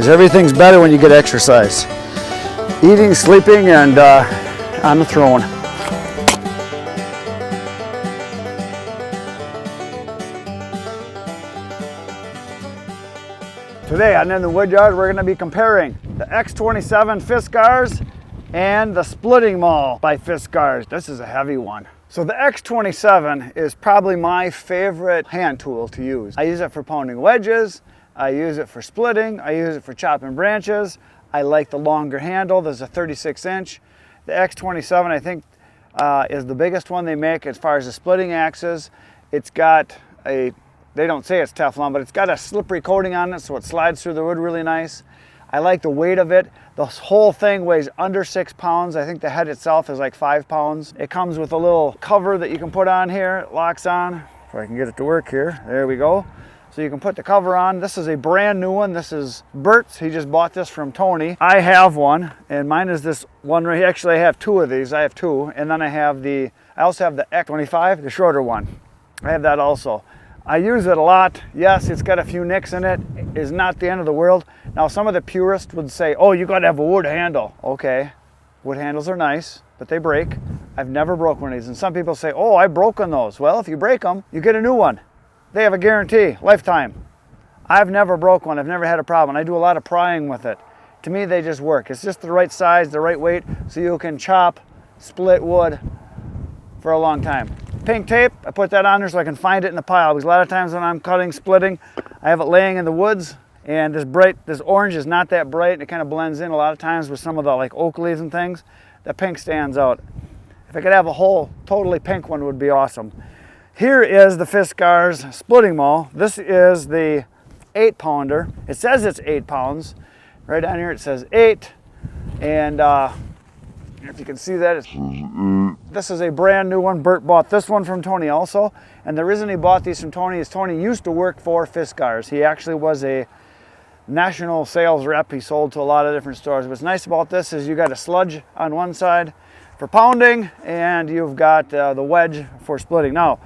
Everything's better when you get exercise. Eating, sleeping, and on the throne. Today on In the Woodyard, we're going to be comparing the X27 Fiskars and the splitting Maul by Fiskars. This is a heavy one. So the X27 is probably my favorite hand tool to use. I use it for pounding wedges, I use it for splitting, I use it for chopping branches. I like the longer handle. There's a 36-inch. The X27 I think is the biggest one they make as far as the splitting axes. It's got a, they don't say it's Teflon, but it's got a slippery coating on it so it slides through the wood really nice. I like the weight of it. The whole thing weighs under 6 pounds. I think the head itself is like 5 pounds. It comes with a little cover that you can put on here. It locks on. If I can get it to work here. There we go. So you can put the cover on. This is a brand new one. This is Bert's. He just bought this from Tony. I have one, and mine is this one right here. Actually, I have two of these. I have two, and then I also have the X25, the shorter one. I have that also. I use it a lot. Yes, it's got a few nicks in it. It's not the end of the world. Now, some of the purists would say, oh, you got to have a wood handle. Okay, wood handles are nice, but they break. I've never broke one of these. And some people say, oh, I've broken those. Well, if you break them, you get a new one. They have a guarantee, lifetime. I've never broke one. I've never had a problem. I do a lot of prying with it. To me, they just work. It's just the right size, the right weight, so you can chop, split wood for a long time. Pink tape, I put that on there so I can find it in the pile, because a lot of times when I'm cutting, splitting, I have it laying in the woods, and this orange is not that bright, and it kind of blends in a lot of times with some of the like oak leaves and things. The pink stands out. If I could have a whole totally pink one, would be awesome. Here is the Fiskars splitting Maul. This is the 8-pounder. It says it's 8 pounds. Right down here it says 8. And if you can see that, this is a brand new one. Bert bought this one from Tony also. And the reason he bought these from Tony is Tony used to work for Fiskars. He actually was a national sales rep. He sold to a lot of different stores. What's nice about this is you got a sludge on one side for pounding, and you've got the wedge for splitting. Now,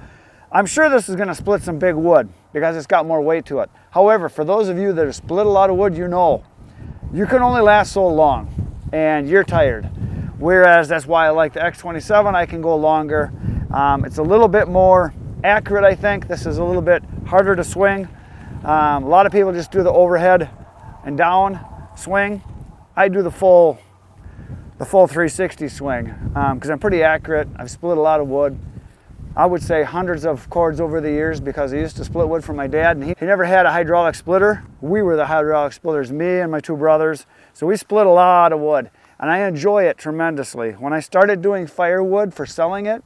I'm sure this is going to split some big wood because it's got more weight to it. However, for those of you that have split a lot of wood, you know you can only last so long and you're tired. Whereas that's why I like the X27. I can go longer. It's a little bit more accurate, I think. This is a little bit harder to swing. A lot of people just do the overhead and down swing. I do the full 360 swing because I'm pretty accurate. I've split a lot of wood. I would say hundreds of cords over the years because I used to split wood for my dad, and he never had a hydraulic splitter. We were the hydraulic splitters, me and my two brothers. So we split a lot of wood, and I enjoy it tremendously. When I started doing firewood for selling it,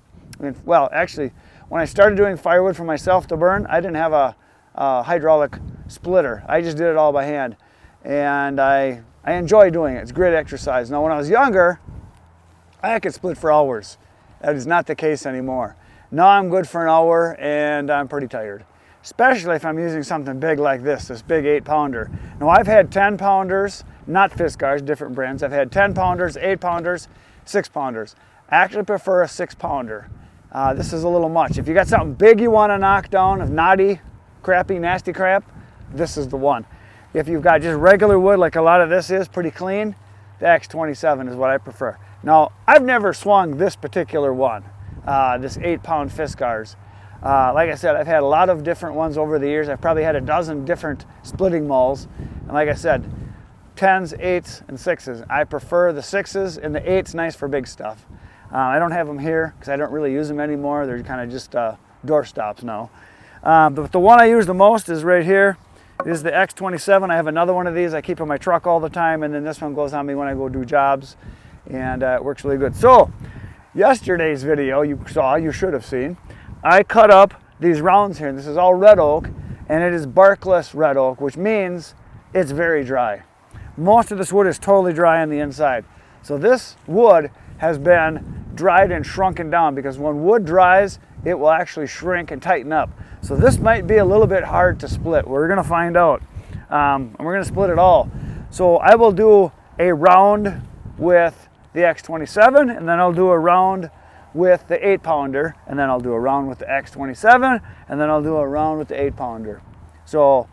actually, when I started doing firewood for myself to burn, I didn't have a hydraulic splitter. I just did it all by hand, and I enjoy doing it. It's great exercise. Now, when I was younger, I could split for hours. That is not the case anymore. Now I'm good for an hour and I'm pretty tired, especially if I'm using something big like this big 8-pounder. Now I've had 10-pounders, not Fiskars, different brands. I've had 10-pounders, 8-pounders, 6-pounders. I actually prefer a 6-pounder. This is a little much. If you got something big you want to knock down, of naughty, crappy, nasty crap, this is the one. If you've got just regular wood like a lot of this is, pretty clean, the X27 is what I prefer. Now, I've never swung this particular one. This 8-pound Fiskars. Like I said, I've had a lot of different ones over the years. I've probably had a dozen different splitting Mauls. And like I said, 10s, 8s, and 6s. I prefer the 6s, and the 8's nice for big stuff. I don't have them here because I don't really use them anymore. They're kind of just door stops now. But the one I use the most is right here. This is the X27. I have another one of these. I keep in my truck all the time, and then this one goes on me when I go do jobs, and it works really good. So, yesterday's video you should have seen, I cut up these rounds here. This is all red oak, and it is barkless red oak, which means it's very dry. Most of this wood is totally dry on the inside. So this wood has been dried and shrunken down, because when wood dries, it will actually shrink and tighten up. So this might be a little bit hard to split. We're going to find out. And we're going to split it all. So I will do a round with the X27, and then I'll do a round with the 8-pounder, and then I'll do a round with the X27, and then I'll do a round with the 8-pounder. So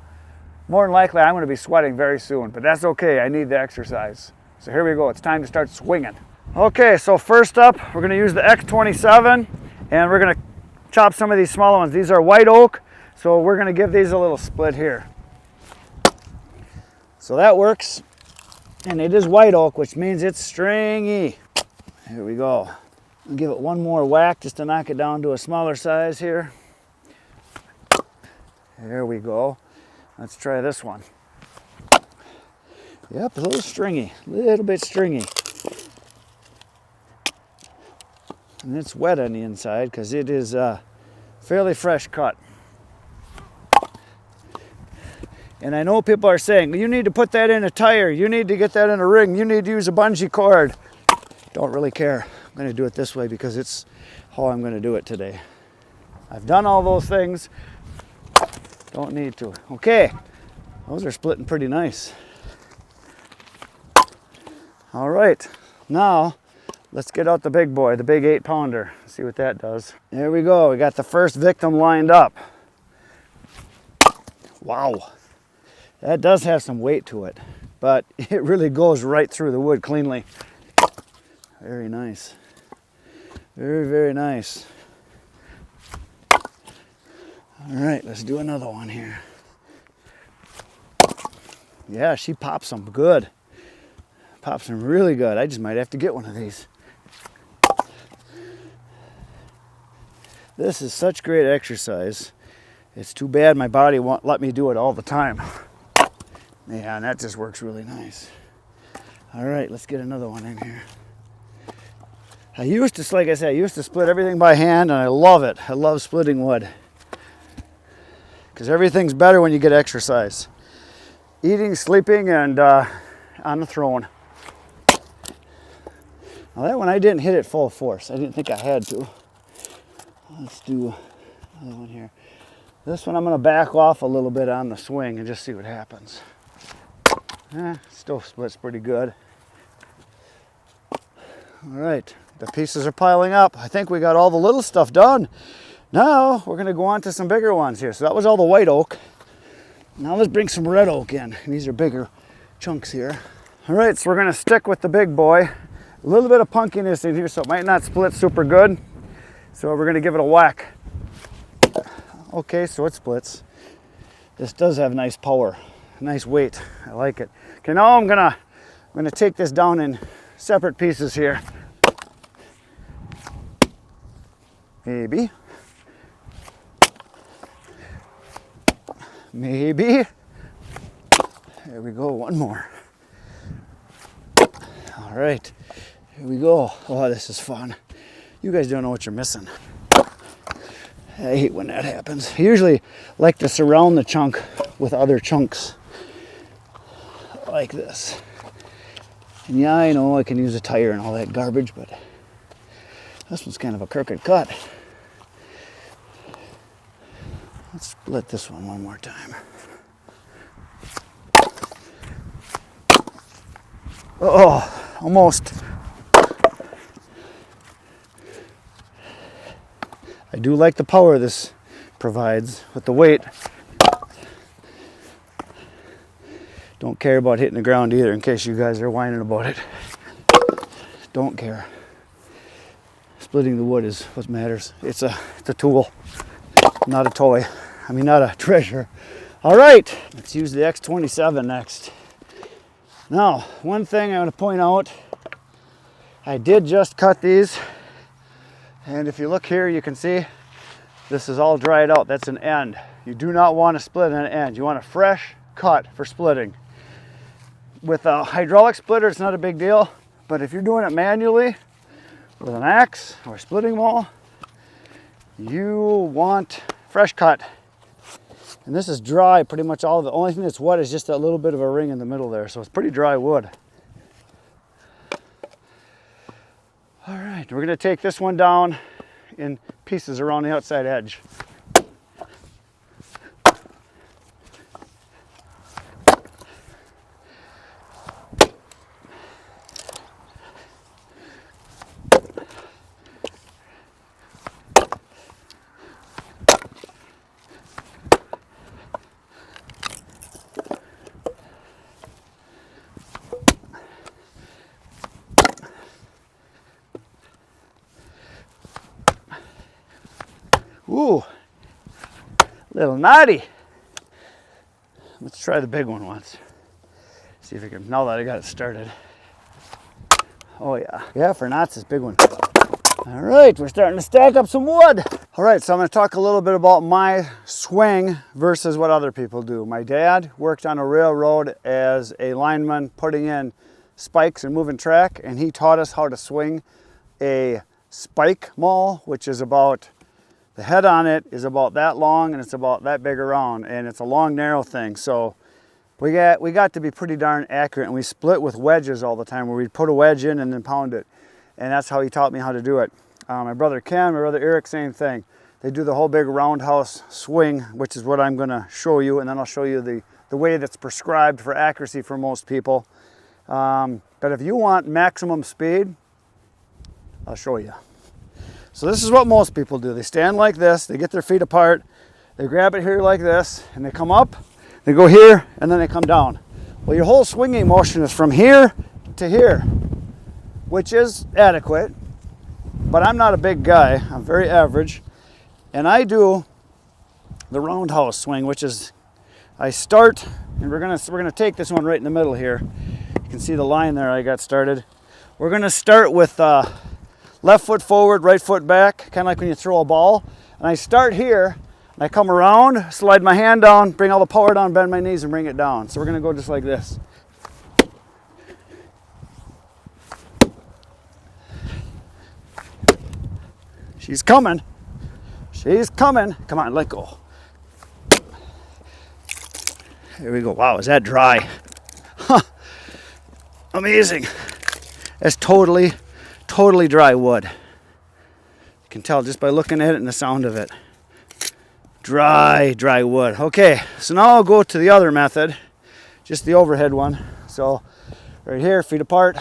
more than likely I'm going to be sweating very soon, but that's okay. I need the exercise. So here we go. It's time to start swinging. Okay, so first up, we're going to use the X27, and we're going to chop some of these smaller ones. These are white oak, so we're going to give these a little split here. So that works, and it is white oak, which means it's stringy. Here we go. I'll give it one more whack just to knock it down to a smaller size here. There we go. Let's try this one. Yep, a little stringy, a little bit stringy. And it's wet on the inside because it is a fairly fresh cut. And I know people are saying, you need to put that in a tire, you need to get that in a ring, you need to use a bungee cord. Don't really care. I'm going to do it this way because it's how I'm going to do it today. I've done all those things. Don't need to. Okay, those are splitting pretty nice. All right, now let's get out the big boy, the big 8-pounder. See what that does. There we go. We got the first victim lined up. Wow, that does have some weight to it, but it really goes right through the wood cleanly. Very nice. Very, very nice. All right, let's do another one here. Yeah, she pops them good. Pops them really good. I just might have to get one of these. This is such great exercise. It's too bad my body won't let me do it all the time. Man, that just works really nice. All right, let's get another one in here. Like I said, I used to split everything by hand, and I love it. I love splitting wood. Because everything's better when you get exercise. Eating, sleeping, and on the throne. Now that one I didn't hit it full force. I didn't think I had to. Let's do another one here. This one I'm going to back off a little bit on the swing and just see what happens. Still splits pretty good. All right, the pieces are piling up. I think we got all the little stuff done. Now we're going to go on to some bigger ones here. So that was all the white oak. Now let's bring some red oak in. These are bigger chunks here. All right, so we're going to stick with the big boy. A little bit of punkiness in here, so it might not split super good. So we're going to give it a whack. Okay, so it splits. This does have nice power, nice weight. I like it. Okay, now I'm gonna take this down in separate pieces here. Maybe. Maybe. There we go, one more. All right, here we go. Oh, this is fun. You guys don't know what you're missing. I hate when that happens. I usually like to surround the chunk with other chunks like this. And yeah, I know I can use a tire and all that garbage, but this one's kind of a crooked cut. Let's split this one more time. Oh, almost. I do like the power this provides with the weight. Don't care about hitting the ground either, in case you guys are whining about it. Don't care. Splitting the wood is what matters. It's a tool, not a toy. I mean, not a treasure. All right, let's use the X27 next. Now, one thing I want to point out, I did just cut these. And if you look here, you can see this is all dried out. That's an end. You do not want to split an end. You want a fresh cut for splitting. With a hydraulic splitter, it's not a big deal. But if you're doing it manually with an axe or a splitting maul, you want fresh cut. And this is dry, pretty much all of it. The only thing that's wet is just that little bit of a ring in the middle there. So it's pretty dry wood. All right, we're gonna take this one down in pieces around the outside edge. Ooh, little naughty. Let's try the big one once. See if I can, now that I got it started. Oh yeah, yeah, for knots, this big one. All right, we're starting to stack up some wood. All right, so I'm gonna talk a little bit about my swing versus what other people do. My dad worked on a railroad as a lineman, putting in spikes and moving track, and he taught us how to swing a spike maul, which is about, the head on it is about that long and it's about that big around, and it's a long, narrow thing. So we got to be pretty darn accurate, and we split with wedges all the time, where we'd put a wedge in and then pound it. And that's how he taught me how to do it. My brother Ken, my brother Eric, same thing. They do the whole big roundhouse swing, which is what I'm gonna show you, and then I'll show you the way that's prescribed for accuracy for most people. But if you want maximum speed, I'll show you. So this is what most people do. They stand like this, they get their feet apart, they grab it here like this, and they come up, they go here, and then they come down. Well, your whole swinging motion is from here to here, which is adequate, but I'm not a big guy, I'm very average, and I do the roundhouse swing, which is, I start, and we're gonna take this one right in the middle here. You can see the line there I got started. We're gonna start with left foot forward, right foot back, kind of like when you throw a ball, and I start here, and I come around, slide my hand down, bring all the power down, bend my knees, and bring it down. So we're gonna go just like this. She's coming. She's coming. Come on, let go. Here we go. Wow, is that dry? Huh. Amazing. That's totally dry wood. You can tell just by looking at it and the sound of it. Dry wood. Okay, so now I'll go to the other method, just the overhead one. So right here, feet apart.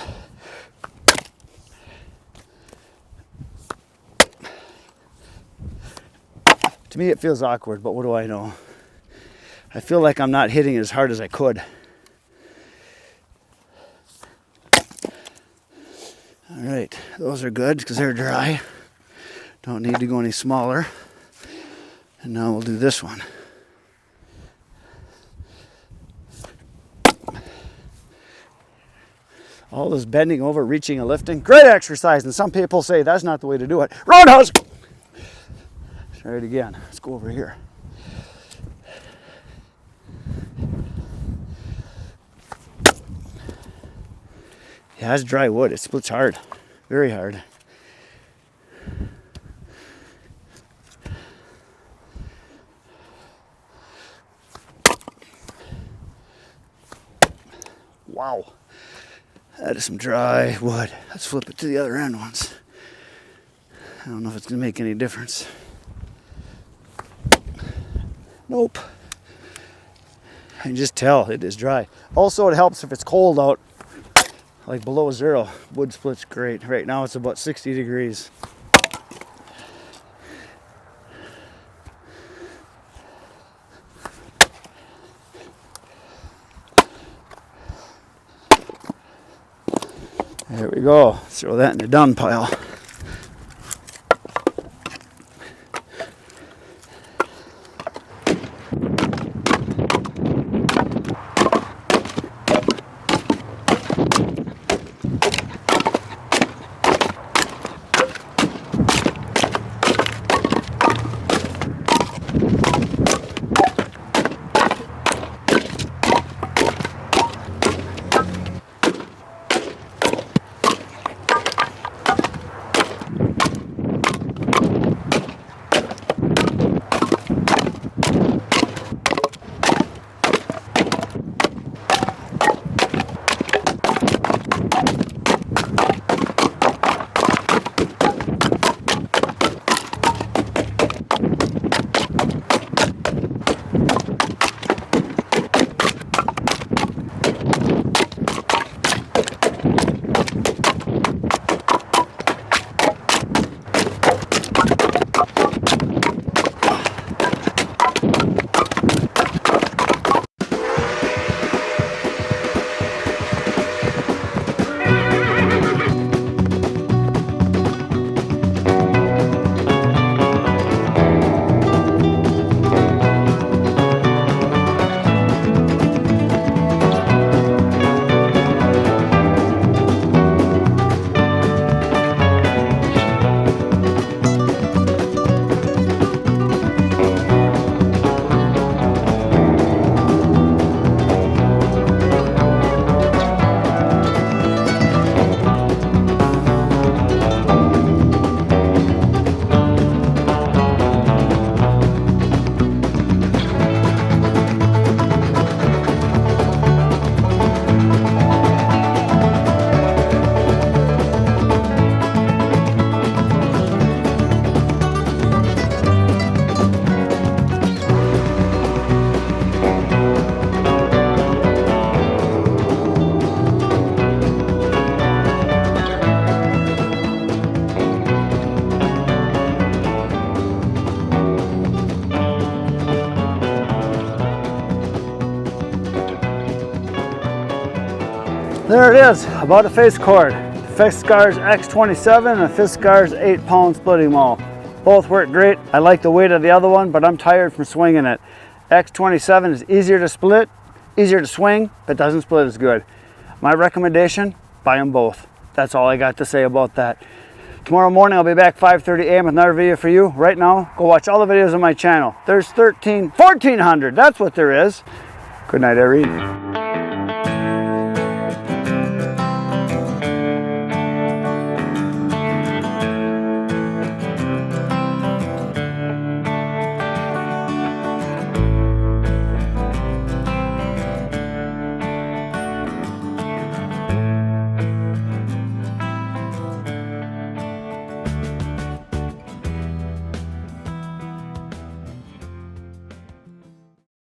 To me, it feels awkward, but what do I know? I feel like I'm not hitting as hard as I could. All right, those are good because they're dry. Don't need to go any smaller. And now we'll do this one. All this bending over, reaching and lifting, great exercise. And some people say that's not the way to do it. Roundhouse! Try it again. Let's go over here. Yeah, that's dry wood. It splits hard, very hard. Wow, that is some dry wood. Let's flip it to the other end once. I don't know if it's gonna make any difference. Nope. I can just tell it is dry. Also, it helps if it's cold out, like below zero. Wood splits great. Right now it's about 60 degrees. There we go. Throw that in the done pile. There it is, about a face cord. Fiskars X27 and a Fiskars 8-pound splitting maul. Both work great. I like the weight of the other one, but I'm tired from swinging it. X27 is easier to split, easier to swing, but doesn't split as good. My recommendation, buy them both. That's all I got to say about that. Tomorrow morning I'll be back 5:30 a.m. with another video for you. Right now, go watch all the videos on my channel. There's 1,400, that's what there is. Good night, everyone.